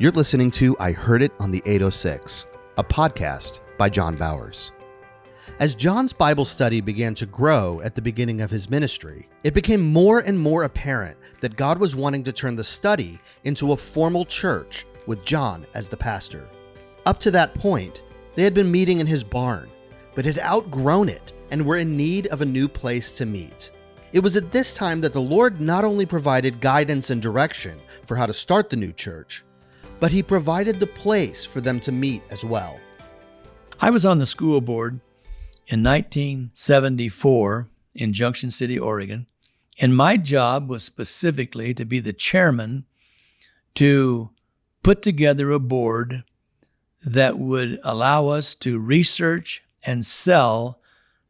You're listening to I Heard It on the 806, a podcast by John Bowers. As John's Bible study began to grow at the beginning of his ministry, it became more and more apparent that God was wanting to turn the study into a formal church with John as the pastor. Up to that point, they had been meeting in his barn, but had outgrown it and were in need of a new place to meet. It was at this time that the Lord not only provided guidance and direction for how to start the new church, but he provided the place for them to meet as well. I was on the school board in 1974 in Junction City, Oregon, and my job was specifically to be the chairman to put together a board that would allow us to research and sell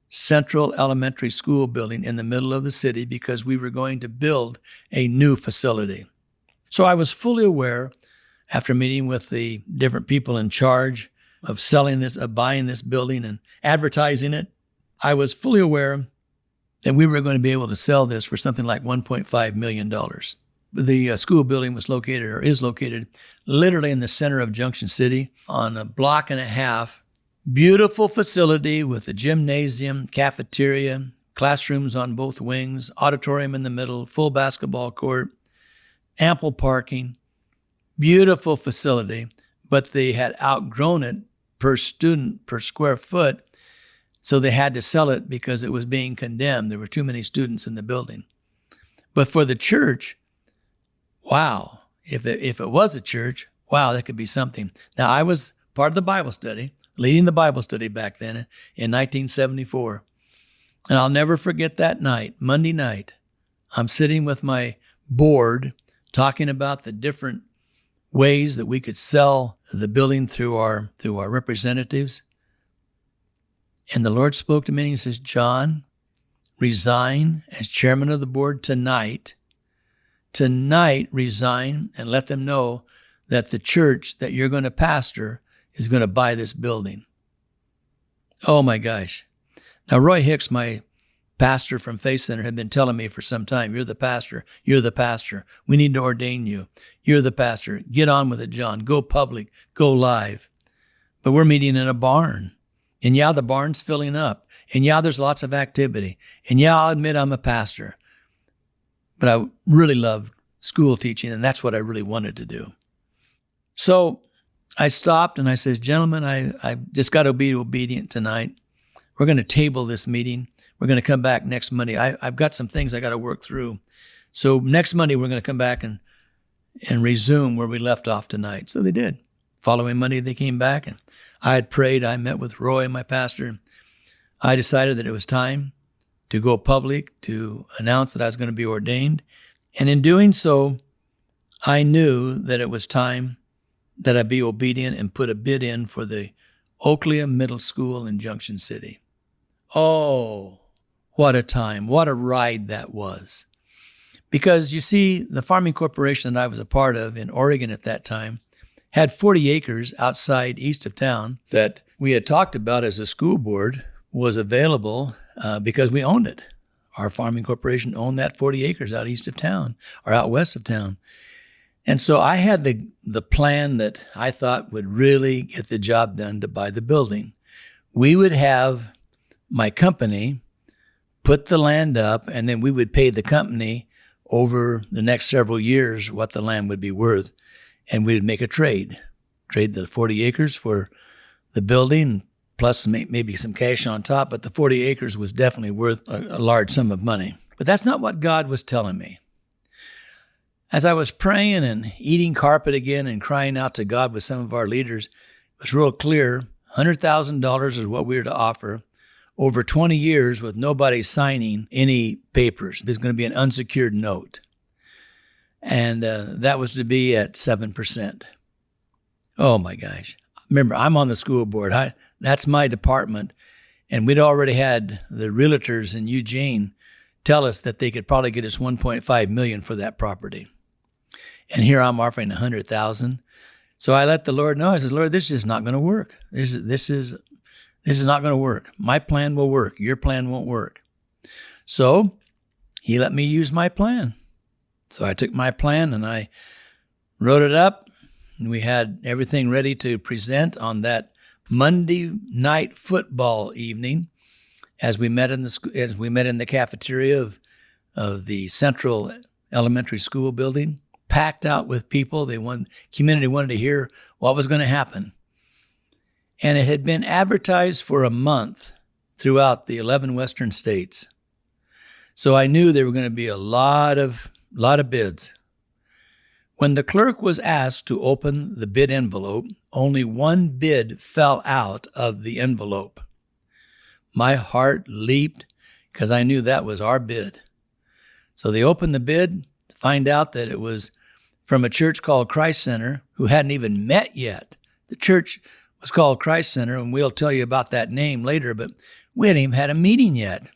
Central Elementary School building in the middle of the city because we were going to build a new facility. So I was fully aware, after meeting with the different people in charge of selling this, of buying this building and advertising it, I was fully aware that we were going to be able to sell this for something like $1.5 million. The school building was located, or is located, literally in the center of Junction City on a block and a half. Beautiful facility with a gymnasium, cafeteria, classrooms on both wings, auditorium in the middle, full basketball court, ample parking. Beautiful facility, but they had outgrown it per student, per square foot, so they had to sell it because it was being condemned. There were too many students in the building. But for the church, wow, if it was a church, wow, that could be something. Now, I was part of the Bible study, leading the Bible study back then in 1974. And I'll never forget that night, Monday night. I'm sitting with my board talking about the different ways that we could sell the building through our representatives. And the Lord spoke to me and he says, John, resign as chairman of the board tonight. Tonight, resign and let them know that the church that you're going to pastor is going to buy this building. Oh my gosh. Now, Roy Hicks, my pastor from Faith Center, had been telling me for some time, you're the pastor, we need to ordain you, you're the pastor, get on with it, John, go public, go live. But we're meeting in a barn, and yeah, the barn's filling up, and yeah, there's lots of activity, and yeah, I'll admit I'm a pastor, but I really love school teaching, and that's what I really wanted to do. So I stopped and I said, gentlemen, I just got to be obedient tonight. We're going to table this meeting. We're going to come back next Monday. I've got some things I got to work through. So next Monday, we're going to come back and resume where we left off tonight. So they did. Following Monday, they came back, and I had prayed. I met with Roy, my pastor. I decided that it was time to go public, to announce that I was going to be ordained. And in doing so, I knew that it was time that I be obedient and put a bid in for the Oakley Middle School in Junction City. Oh, what a time, what a ride that was. Because you see, the farming corporation that I was a part of in Oregon at that time had 40 acres outside east of town that we had talked about as a school board was available because we owned it. Our farming corporation owned that 40 acres out east of town or out west of town. And so I had the plan that I thought would really get the job done to buy the building. We would have my company put the land up, and then we would pay the company over the next several years what the land would be worth, and we would make a trade the 40 acres for the building, plus maybe some cash on top, but the 40 acres was definitely worth a large sum of money. But that's not what God was telling me. As I was praying and eating carpet again and crying out to God with some of our leaders, it was real clear, $100,000 is what we were to offer over 20 years with nobody signing any papers. There's going to be an unsecured note. And that was to be at 7%. Oh my gosh. Remember, I'm on the school board. That's my department. And we'd already had the realtors in Eugene tell us that they could probably get us $1.5 million for that property. And here I'm offering $100,000. So I let the Lord know. I said, Lord, this is not going to work. This is not going to work. My plan will work. Your plan won't work. So he let me use my plan. So I took my plan and I wrote it up, and we had everything ready to present on that Monday night football evening as we met in the cafeteria of the Central Elementary School building, packed out with people. Community wanted to hear what was going to happen. And it had been advertised for a month throughout the 11 western states. So I knew there were going to be a lot of bids. When the clerk was asked to open the bid envelope, only one bid fell out of the envelope. My heart leaped because I knew that was our bid. So they opened the bid to find out that it was from a church called Christ Center, who hadn't even met yet. The church was called Christ Center, and we'll tell you about that name later, but we hadn't even had a meeting yet.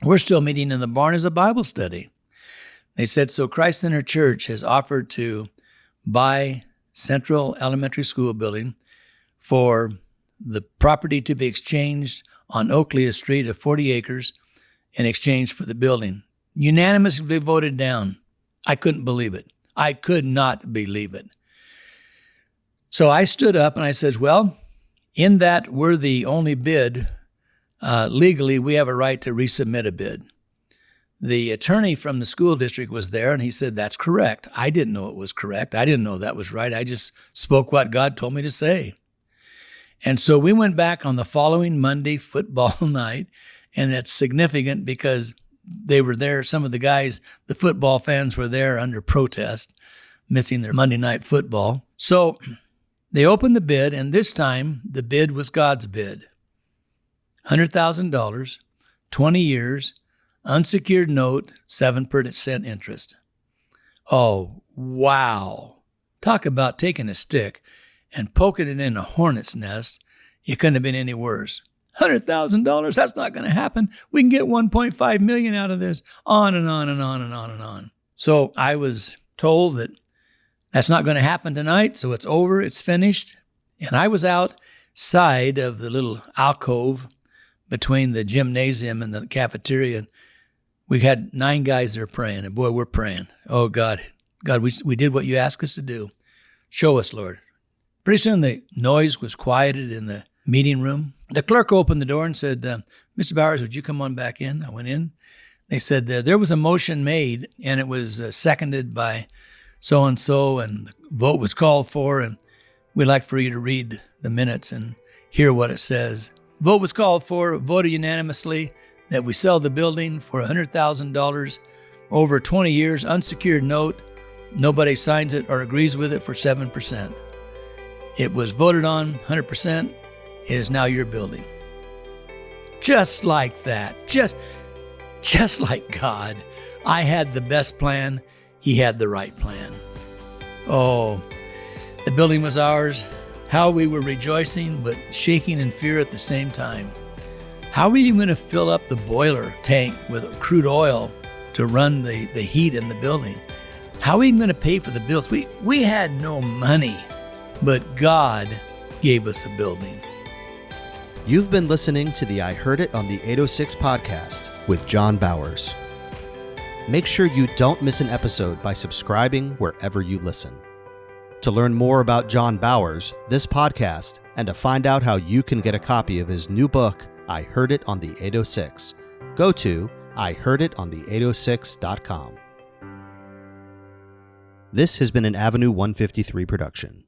We're still meeting in the barn as a Bible study. They said, so Christ Center Church has offered to buy Central Elementary School building for the property to be exchanged on Oakley Street of 40 acres in exchange for the building. Unanimously voted down. I couldn't believe it. I could not believe it. So I stood up and I said, well, in that we're the only bid, legally we have a right to resubmit a bid. The attorney from the school district was there and he said, that's correct. I didn't know it was correct. I didn't know that was right. I just spoke what God told me to say. And so we went back on the following Monday football night, and it's significant because they were there. Some of the guys, the football fans, were there under protest, missing their Monday night football. So they opened the bid, and this time the bid was God's bid. $100,000, 20 years, unsecured note, 7% interest. Oh, wow. Talk about taking a stick and poking it in a hornet's nest. It couldn't have been any worse. $100,000, that's not going to happen. We can get $1.5 million out of this. On and on and on and on and on. So I was told that that's not going to happen tonight, so it's over, it's finished. And I was outside of the little alcove between the gymnasium and the cafeteria. We had 9 guys there praying, and boy, we're praying. Oh, God, we did what you asked us to do. Show us, Lord. Pretty soon the noise was quieted in the meeting room. The clerk opened the door and said, Mr. Bowers, would you come on back in? I went in. They said there was a motion made, and it was seconded by so-and-so, and the vote was called for, and we'd like for you to read the minutes and hear what it says. Vote was called for, voted unanimously that we sell the building for $100,000 over 20 years, unsecured note. Nobody signs it or agrees with it for 7%. It was voted on 100%. It is now your building. Just like that. Just like God. I had the best plan. He had the right plan. Oh, the building was ours. How we were rejoicing, but shaking in fear at the same time. How are we even going to fill up the boiler tank with crude oil to run the heat in the building? How are we even going to pay for the bills? We had no money, but God gave us a building. You've been listening to the I Heard It on the 806 podcast with John Bowers. Make sure you don't miss an episode by subscribing wherever you listen. To learn more about John Bowers, this podcast, and to find out how you can get a copy of his new book, I Heard It on the 806, go to ihearditon the806.com. This has been an Avenue 153 production.